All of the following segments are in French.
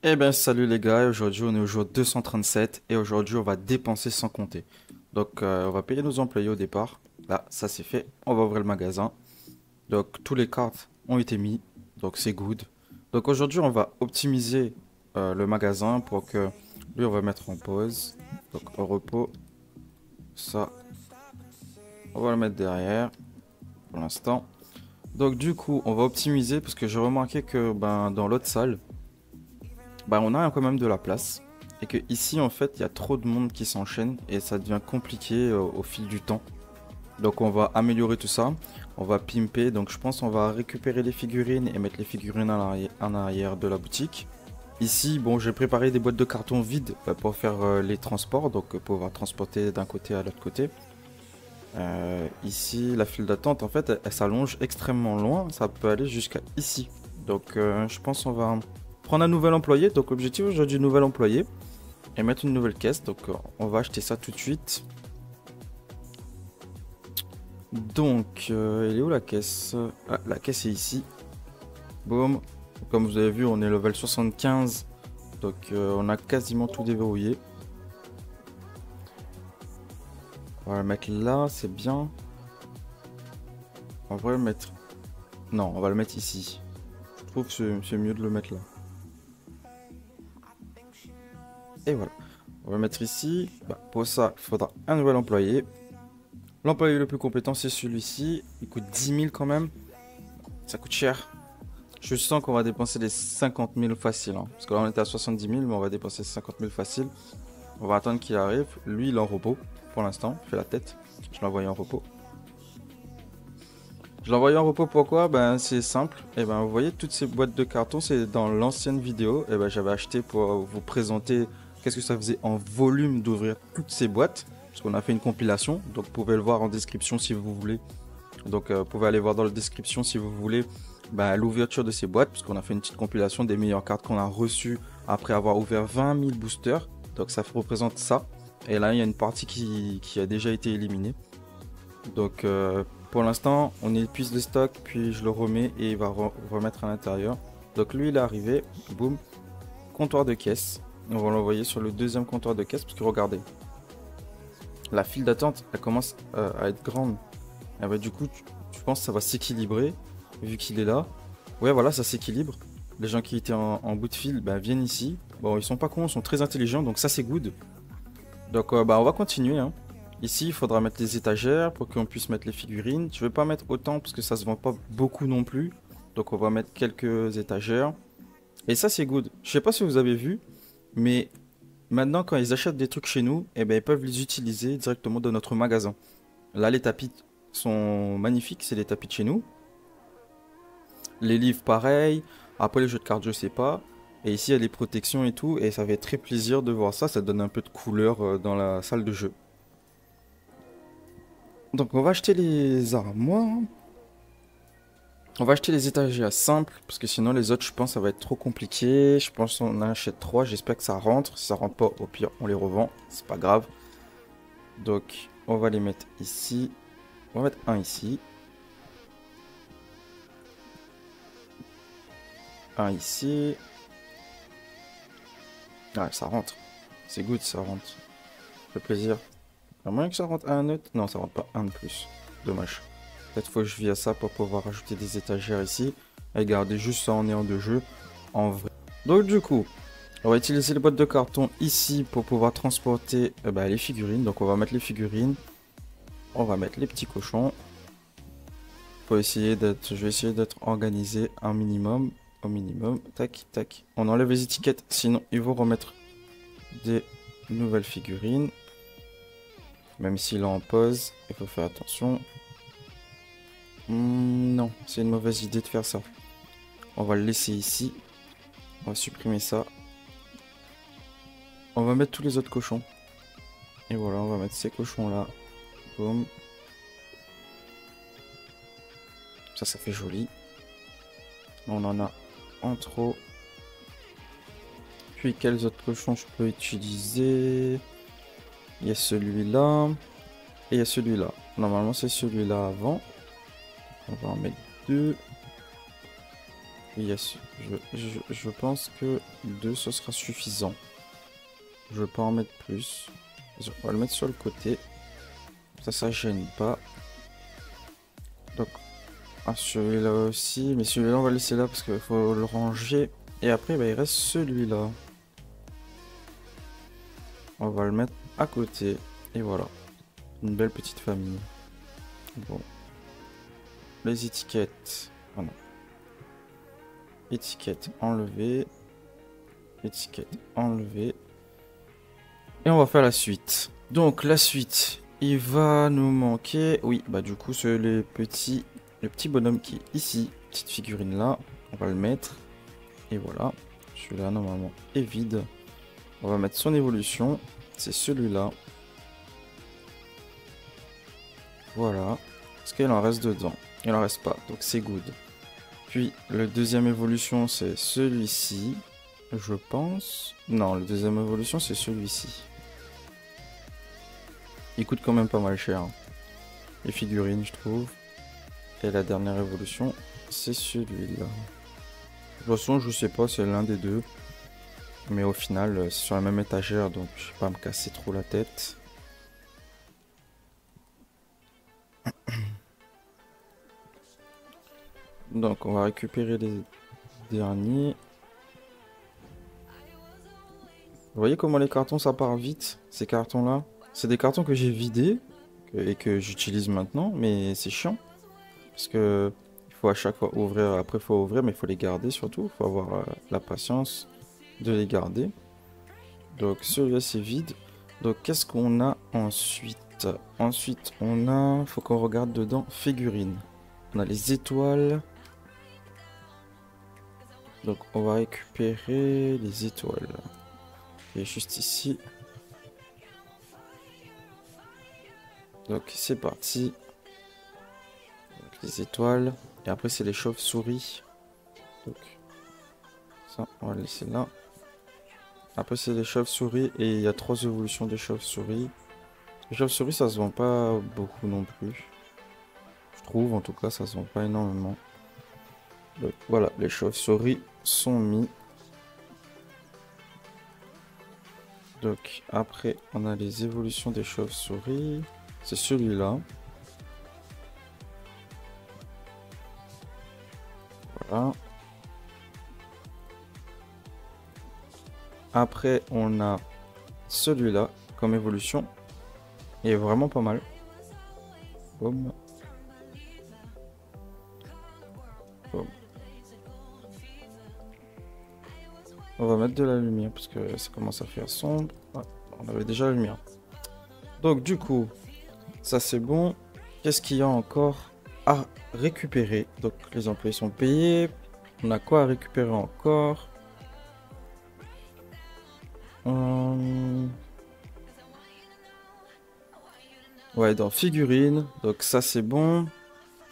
Eh ben salut les gars, aujourd'hui on est au jour 237 et aujourd'hui on va dépenser sans compter. Donc on va payer nos employés au départ. Là, ça c'est fait. On va ouvrir le magasin. Donc tous les cartes ont été mis. Donc c'est good. Donc aujourd'hui on va optimiser le magasin pour que lui on va mettre en pause. Donc au repos. Ça, on va le mettre derrière pour l'instant. Donc du coup on va optimiser parce que j'ai remarqué que dans l'autre salle, on a quand même de la place. Et que ici, en fait, il y a trop de monde qui s'enchaîne et ça devient compliqué au fil du temps. Donc on va améliorer tout ça. On va pimper. Donc je pense qu'on va récupérer les figurines et mettre les figurines en arrière de la boutique. Ici, bon, j'ai préparé des boîtes de carton vides pour faire les transports. Donc pour pouvoir transporter d'un côté à l'autre côté. Ici, la file d'attente, en fait, elle s'allonge extrêmement loin. Ça peut aller jusqu'à ici. Donc je pense qu'on va prendre un nouvel employé. Donc objectif aujourd'hui, nouvel employé. Et mettre une nouvelle caisse. Donc on va acheter ça tout de suite. Donc elle est où la caisse? Ah, la caisse est ici. Boum. Comme vous avez vu, on est level 75. Donc on a quasiment tout déverrouillé. On va le mettre là, c'est bien. On va le mettre... Non, on va le mettre ici. Je trouve que c'est mieux de le mettre là. Et voilà. On va le mettre ici. Pour ça, il faudra un nouvel employé. L'employé le plus compétent, c'est celui-ci. Il coûte 10 000 quand même. Ça coûte cher. Je sens qu'on va dépenser les 50 000 facile. Hein. Parce que là, on était à 70 000, mais on va dépenser 50 000 facile. On va attendre qu'il arrive. Lui, il est en repos pour l'instant. Il fait la tête. Je l'ai envoyé en repos. Je l'ai envoyé en repos pourquoi? C'est simple. Et vous voyez, toutes ces boîtes de carton, c'est dans l'ancienne vidéo. Et j'avais acheté pour vous présenter qu'est-ce que ça faisait en volume d'ouvrir toutes ces boîtes. Parce qu'on a fait une compilation. Donc, vous pouvez le voir en description si vous voulez. Donc, vous pouvez aller voir dans la description si vous voulez l'ouverture de ces boîtes. Puisqu'on a fait une petite compilation des meilleures cartes qu'on a reçues après avoir ouvert 20 000 boosters. Donc, ça représente ça. Et là, il y a une partie qui a déjà été éliminée. Donc, pour l'instant, on épuise le stock, puis je le remets et il va remettre à l'intérieur. Donc lui, il est arrivé, boum, comptoir de caisse. On va l'envoyer sur le deuxième comptoir de caisse, parce que regardez, la file d'attente, elle commence à être grande. Et du coup, je pense que ça va s'équilibrer, vu qu'il est là. Ouais, voilà, ça s'équilibre. Les gens qui étaient en bout de file viennent ici. Bon, ils sont pas cons, ils sont très intelligents, donc ça c'est good. Donc on va continuer, hein. Ici, il faudra mettre les étagères pour qu'on puisse mettre les figurines. Je ne vais pas mettre autant parce que ça se vend pas beaucoup non plus. Donc on va mettre quelques étagères. Et ça, c'est good. Je sais pas si vous avez vu, mais maintenant, quand ils achètent des trucs chez nous, ils peuvent les utiliser directement dans notre magasin. Là, les tapis sont magnifiques. C'est les tapis de chez nous. Les livres, pareil. Après, les jeux de cartes, je sais pas. Et ici, il y a les protections et tout. Et ça fait très plaisir de voir ça. Ça donne un peu de couleur dans la salle de jeu. Donc on va acheter les armoires. On va acheter les étagères simples. Parce que sinon les autres je pense ça va être trop compliqué. Je pense qu'on en achète 3. J'espère que ça rentre. Si ça rentre pas, au pire on les revend. C'est pas grave. Donc on va les mettre ici. On va mettre un ici. Un ici. Ah ça rentre. C'est good, ça rentre. Ça fait plaisir. À moins que ça rentre un autre. Non, ça rentre pas un de plus. Dommage. Peut-être faut que je vie à ça pour pouvoir rajouter des étagères ici. Et garder juste ça en néant de jeu. En vrai. Donc du coup, on va utiliser les boîtes de carton ici pour pouvoir transporter les figurines. Donc on va mettre les figurines. On va mettre les petits cochons. Pour essayer d'être, je vais essayer d'être organisé un minimum. Au minimum. Tac, tac. On enlève les étiquettes. Sinon, ils vont remettre des nouvelles figurines. Même s'il est en pause, il faut faire attention. Non, c'est une mauvaise idée de faire ça. On va le laisser ici. On va supprimer ça. On va mettre tous les autres cochons. Et voilà, on va mettre ces cochons là. Boum. Ça fait joli. On en a en trop. Puis quels autres cochons je peux utiliser? Il y a celui-là. Et il y a celui-là. Normalement c'est celui-là avant. On va en mettre deux. Yes, je pense que 2 ce sera suffisant. Je vais pas en mettre plus. On va le mettre sur le côté. Ça gêne pas. Donc, celui-là aussi. Mais celui-là, on va le laisser là parce qu'il faut le ranger. Et après, bah, il reste celui-là. On va le mettre à côté. Et voilà. Une belle petite famille. Bon. Les étiquettes. Ah non. Étiquette enlevée. Étiquette enlevée. Et on va faire la suite. Donc la suite, il va nous manquer... Oui, bah du coup, c'est le petit bonhomme qui est ici. Petite figurine là. On va le mettre. Et voilà. Celui-là, normalement, est vide. On va mettre son évolution. C'est celui-là. Voilà. Est-ce qu'il en reste dedans? Il en reste pas, donc c'est good. Puis, le deuxième évolution, c'est celui-ci. Je pense... Non, le deuxième évolution, c'est celui-ci. Il coûte quand même pas mal cher. Les figurines, je trouve. Et la dernière évolution, c'est celui-là. De toute façon, je sais pas, c'est l'un des deux. Mais au final, c'est sur la même étagère, donc je vais pas me casser trop la tête. Donc, on va récupérer les derniers. Vous voyez comment les cartons, ça part vite, ces cartons-là? C'est des cartons que j'ai vidés et que j'utilise maintenant, mais c'est chiant. Parce que il faut à chaque fois ouvrir, après il faut ouvrir, mais il faut les garder surtout. Il faut avoir la patience de les garder. Donc celui-là c'est vide. Donc qu'est-ce qu'on a ensuite? Ensuite on a, faut qu'on regarde dedans, figurines. On a les étoiles. Donc on va récupérer les étoiles. Et juste ici. Donc c'est parti. Donc, les étoiles. Et après c'est les chauves-souris. Donc ça on va le laisser là. Après c'est les chauves-souris et il y a 3 évolutions des chauves-souris. Les chauves-souris ça se vend pas beaucoup non plus. Je trouve en tout cas ça se vend pas énormément. Donc voilà, les chauves-souris sont mis. Donc après on a les évolutions des chauves-souris. C'est celui-là. Voilà. Après on a celui-là comme évolution. Il est vraiment pas mal. Boum. Boum. On va mettre de la lumière parce que ça commence à faire sombre. Ouais, on avait déjà la lumière. Donc du coup, ça c'est bon. Qu'est-ce qu'il y a encore à récupérer? Donc les employés sont payés. On a quoi à récupérer encore? Ouais, dans figurines. Donc ça c'est bon.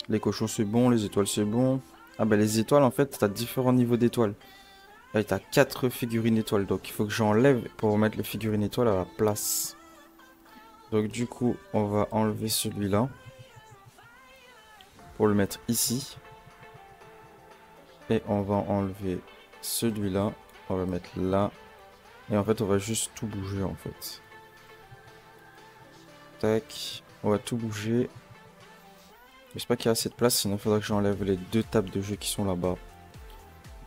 Les cochons c'est bon. Les étoiles c'est bon. Ah bah les étoiles en fait, t'as différents niveaux d'étoiles. Là t'as 4 figurines étoiles. Donc il faut que j'enlève pour mettre les figurines étoiles à la place. Donc du coup, on va enlever celui-là. Pour le mettre ici. Et on va enlever celui-là. On va le mettre là. Et en fait, on va juste tout bouger en fait. Tac. On va tout bouger. J'espère qu'il y a assez de place, sinon il faudra que j'enlève les 2 tables de jeu qui sont là-bas.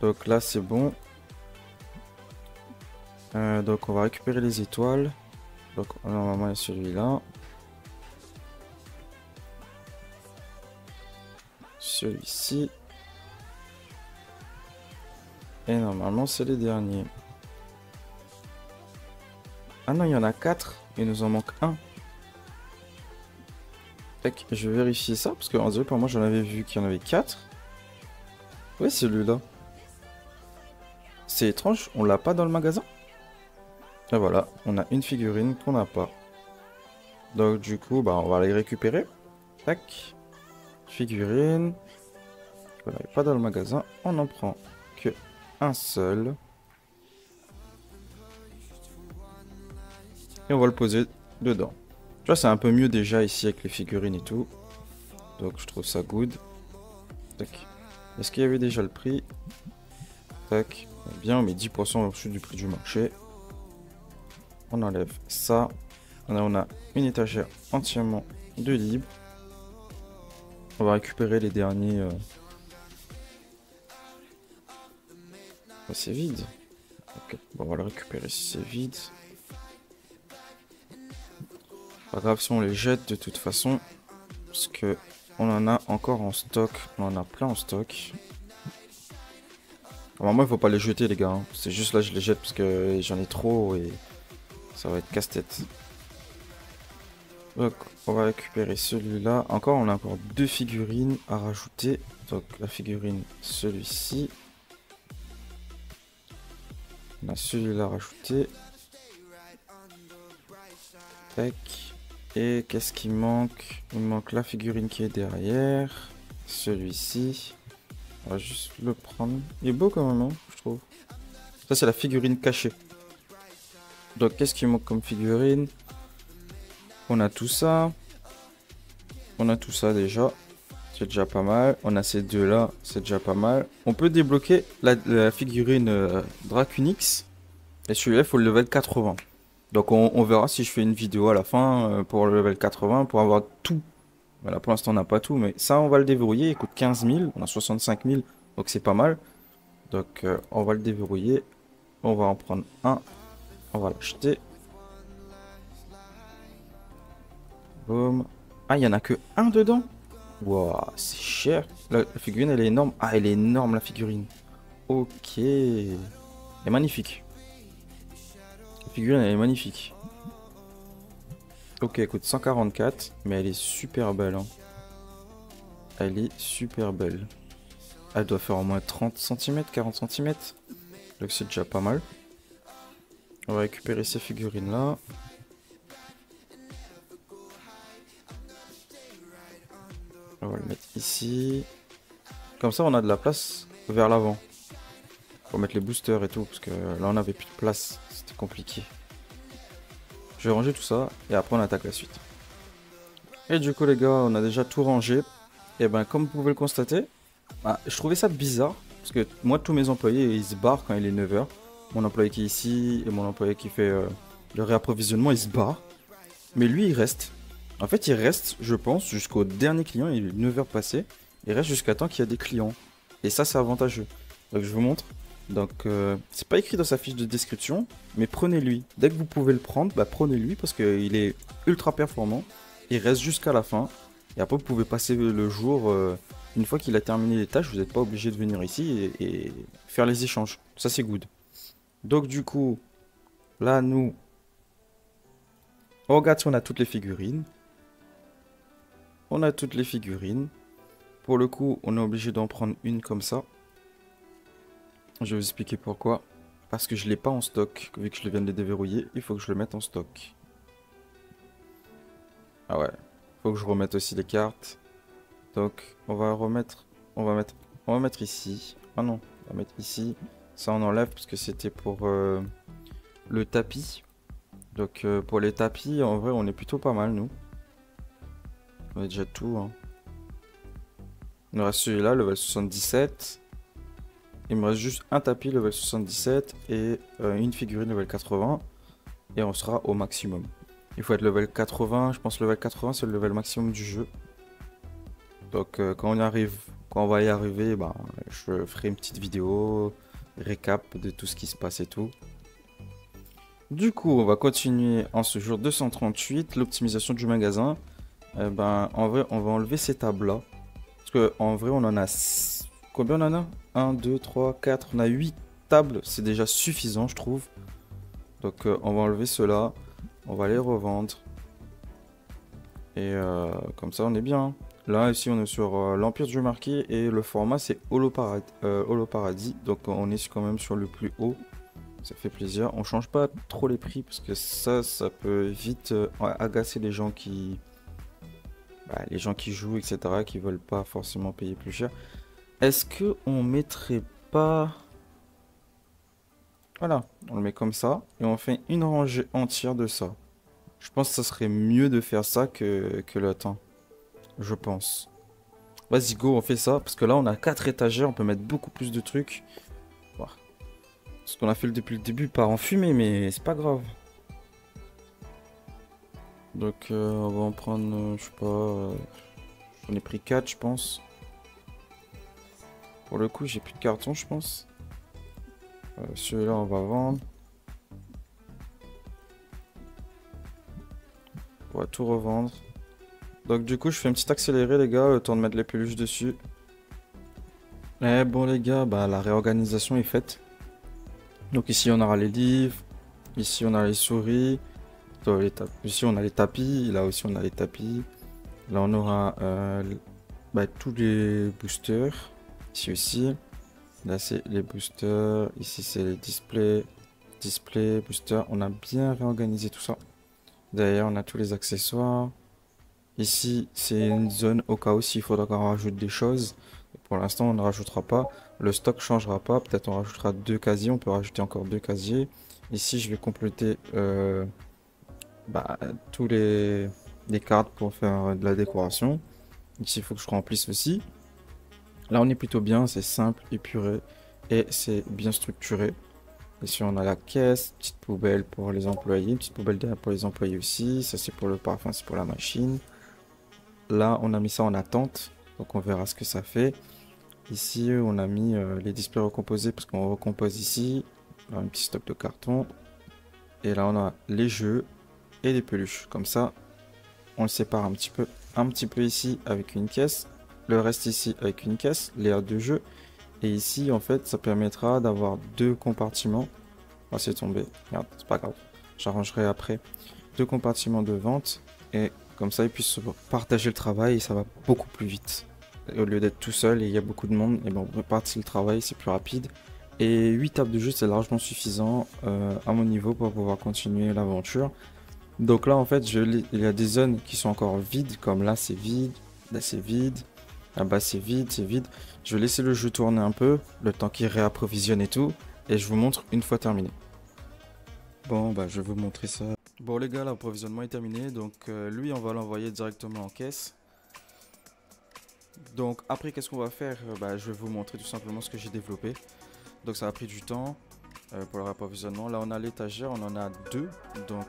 Donc là, c'est bon. Donc on va récupérer les étoiles. Donc normalement, il y a celui-là. Celui-ci. Et normalement, c'est les derniers. Ah non, il y en a 4. Il nous en manque un. Tac, je vais vérifier ça. Parce que, en dirait, pour moi, j'en avais vu qu'il y en avait 4. Ouais, celui-là. C'est étrange, on l'a pas dans le magasin. Et voilà, on a une figurine qu'on n'a pas. Donc, du coup, bah, on va les récupérer. Tac. Figurine. Voilà, pas dans le magasin. On n'en prend que un seul. Et on va le poser dedans. Tu vois, c'est un peu mieux déjà ici avec les figurines et tout. Donc je trouve ça good. Tac. Est-ce qu'il y avait déjà le prix? Tac. Bien, on met 10% au-dessus du prix du marché. On enlève ça. Là, on a une étagère entièrement de libre. On va récupérer les derniers. C'est vide. Okay. Bon, on va le récupérer si c'est vide. Pas grave si on les jette de toute façon. Parce que on en a encore en stock. On en a plein en stock. Normalement, il faut pas les jeter, les gars. Hein. C'est juste là, je les jette parce que j'en ai trop et ça va être casse-tête. Donc, on va récupérer celui-là. Encore, on a encore 2 figurines à rajouter. Donc, la figurine, celui-ci. On a celui-là à rajouter. Tac. Et qu'est-ce qui manque? Il manque la figurine qui est derrière. Celui-ci. On va juste le prendre. Il est beau quand même, hein, je trouve. Ça, c'est la figurine cachée. Donc, qu'est-ce qui manque comme figurine? On a tout ça. On a tout ça déjà. C'est déjà pas mal. On a ces deux-là. C'est déjà pas mal. On peut débloquer la figurine Dracunix. Et celui-là, il faut le level 80. Donc, on verra si je fais une vidéo à la fin pour le level 80 pour avoir tout. Voilà, pour l'instant, on n'a pas tout. Mais ça, on va le déverrouiller. Il coûte 15 000. On a 65 000. Donc, c'est pas mal. Donc, on va le déverrouiller. On va en prendre un. On va l'acheter. Boum. Ah, il n'y en a que un dedans. Waouh, c'est cher. La figurine, elle est énorme. Ah, elle est énorme, la figurine. Ok. Elle est magnifique. La figurine, elle est magnifique. Ok, elle coûte 144. Mais elle est super belle. Hein. Elle est super belle. Elle doit faire au moins 30 cm, 40 cm. Donc c'est déjà pas mal. On va récupérer ces figurines-là. On va le mettre ici. Comme ça, on a de la place vers l'avant. Pour mettre les boosters et tout, parce que là, on n'avait plus de place. C'était compliqué. Je vais ranger tout ça, et après, on attaque la suite. Et du coup, les gars, on a déjà tout rangé. Et ben, comme vous pouvez le constater, bah, je trouvais ça bizarre. Parce que moi, tous mes employés, ils se barrent quand il est 9 h. Mon employé qui est ici, et mon employé qui fait le réapprovisionnement, ils se barrent. Mais lui, il reste. En fait, il reste, je pense, jusqu'au dernier client. Il est 9 h passé. Il reste jusqu'à temps qu'il y a des clients. Et ça, c'est avantageux. Donc, je vous montre. Donc, c'est pas écrit dans sa fiche de description, mais prenez-lui. Dès que vous pouvez le prendre, bah, prenez-lui parce qu'il est ultra performant. Il reste jusqu'à la fin. Et après, vous pouvez passer le jour. Une fois qu'il a terminé les tâches, vous n'êtes pas obligé de venir ici et faire les échanges. Ça, c'est good. Donc, du coup, là, nous, on regarde si on a toutes les figurines. On a toutes les figurines. Pour le coup, on est obligé d'en prendre une comme ça. Je vais vous expliquer pourquoi. Parce que je ne l'ai pas en stock. Vu que je viens de les déverrouiller, il faut que je le mette en stock. Ah ouais. Il faut que je remette aussi les cartes. Donc, on va mettre ici. Ah non, on va mettre ici. Ça, on enlève parce que c'était pour le tapis. Donc, pour les tapis, en vrai, on est plutôt pas mal, nous. On a déjà tout. Hein. Il me reste celui-là, level 77. Il me reste juste un tapis level 77 et une figurine level 80. Et on sera au maximum. Il faut être level 80. Je pense level 80, c'est le level maximum du jeu. Donc, quand on va y arriver, bah, je ferai une petite vidéo récap de tout ce qui se passe et tout. Du coup, on va continuer en ce jour 238, l'optimisation du magasin. Ben, en vrai, on va enlever ces tables-là. Parce que en vrai, on en a... Combien on en a? 1, 2, 3, 4. On a 8 tables. C'est déjà suffisant, je trouve. Donc, on va enlever ceux-là. On va les revendre. Et comme ça, on est bien. Là, ici, on est sur l'Empire du Marquis. Et le format, c'est Holoparadis. Donc, on est quand même sur le plus haut. Ça fait plaisir. On change pas trop les prix. Parce que ça peut vite agacer les gens qui... Bah, les gens qui jouent, etc. Qui veulent pas forcément payer plus cher. Est-ce que on mettrait pas... Voilà, on le met comme ça. Et on fait une rangée entière de ça. Je pense que ça serait mieux de faire ça que le temps. Je pense. Vas-y, go, on fait ça. Parce que là, on a 4 étagères. On peut mettre beaucoup plus de trucs. Voilà. Ce qu'on a fait depuis le début part en fumée, mais c'est pas grave. Donc, on va en prendre, je sais pas. J'en ai pris 4, je pense. Pour le coup, j'ai plus de carton, je pense. Celui-là, on va vendre. On va tout revendre. Donc, du coup, je fais un petit accéléré, les gars. Le temps de mettre les peluches dessus. Eh bon, les gars, bah, la réorganisation est faite. Donc, ici, on aura les livres. Ici, on a les souris. Ici, on a les tapis. Là aussi, on a les tapis. Là, on aura bah, tous les boosters. Ici aussi. Là, c'est les boosters. Ici, c'est les displays. Display, booster. On a bien réorganisé tout ça. Derrière, on a tous les accessoires. Ici, c'est une zone au cas où s'il faudra qu'on rajoute des choses. Pour l'instant, on ne rajoutera pas. Le stock changera pas. Peut-être on rajoutera 2 casiers. On peut rajouter encore 2 casiers. Ici, je vais compléter bah, tous les cartes pour faire de la décoration. Ici, il faut que je remplisse aussi. Là, on est plutôt bien. C'est simple, épuré et c'est bien structuré. Ici, on a la caisse, petite poubelle pour les employés, petite poubelle derrière pour les employés aussi. Ça, c'est pour le parfum, c'est pour la machine. Là, on a mis ça en attente, donc on verra ce que ça fait. Ici, on a mis les displays recomposés parce qu'on recompose ici. Là, un petit stock de carton. Et là, on a les jeux et les peluches. Comme ça, on le sépare un petit peu ici avec une caisse. Le reste ici avec une caisse, les aires de jeu. Et ici, en fait, ça permettra d'avoir 2 compartiments. Oh, c'est tombé. Merde, c'est pas grave. J'arrangerai après. 2 compartiments de vente. Et comme ça, ils puissent se partager le travail et ça va beaucoup plus vite. Et au lieu d'être tout seul et il y a beaucoup de monde, et ben on répartit le travail, c'est plus rapide. Et 8 tables de jeu, c'est largement suffisant à mon niveau pour pouvoir continuer l'aventure. Donc là, en fait, il y a des zones qui sont encore vides, comme là, c'est vide. Là, c'est vide. Là-bas, c'est vide, c'est vide. Je vais laisser le jeu tourner un peu, le temps qu'il réapprovisionne et tout. Et je vous montre une fois terminé. Bon, bah, je vais vous montrer ça. Bon, les gars, l'approvisionnement est terminé. Donc, lui, on va l'envoyer directement en caisse. Donc, après, qu'est-ce qu'on va faire? Bah, je vais vous montrer tout simplement ce que j'ai développé. Donc, ça a pris du temps pour le réapprovisionnement. Là, on a l'étagère, on en a 2. Donc,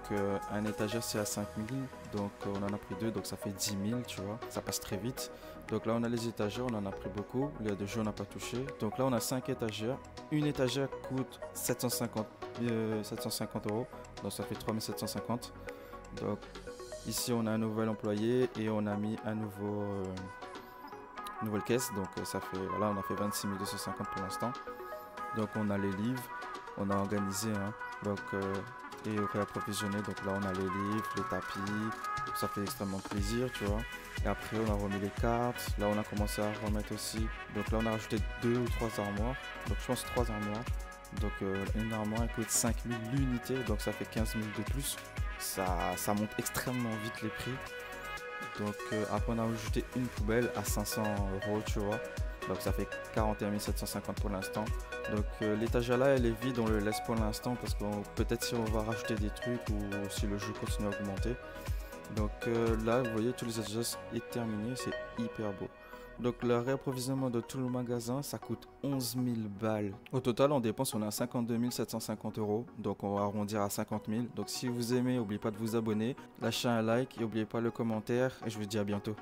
un étagère, c'est à 5000. Donc, on en a pris 2. Donc, ça fait 10 000, tu vois. Ça passe très vite. Donc, là, on a les étagères, on en a pris beaucoup. Les de jeu, on n'a pas touché. Donc, là, on a 5 étagères. Une étagère coûte 750 euros. Donc, ça fait 3750. Donc, ici, on a un nouvel employé et on a mis un nouvelle caisse. Donc, ça fait, voilà, on a fait 26 250 pour l'instant. Donc on a les livres, on a organisé, hein, donc et réapprovisionné. Donc là on a les livres, les tapis, ça fait extrêmement plaisir, tu vois. Et après on a remis les cartes, là on a commencé à remettre aussi. Donc là on a rajouté 2 ou 3 armoires, donc je pense 3 armoires. Donc une armoire elle coûte 5000 l'unité, donc ça fait 15 000 de plus. Ça monte extrêmement vite les prix. Donc après on a ajouté une poubelle à 500 euros, tu vois. Donc ça fait 41 750 pour l'instant. Donc l'étagère là elle est vide, on le laisse pour l'instant parce que peut-être si on va rajouter des trucs ou si le jeu continue à augmenter. Donc là vous voyez tous les étages est terminé, c'est hyper beau. Donc le réapprovisionnement de tout le magasin ça coûte 11 000 balles. Au total on dépense, on a 52 750 euros. Donc on va arrondir à 50 000. Donc si vous aimez, n'oubliez pas de vous abonner, lâchez un like et n'oubliez pas le commentaire et je vous dis à bientôt.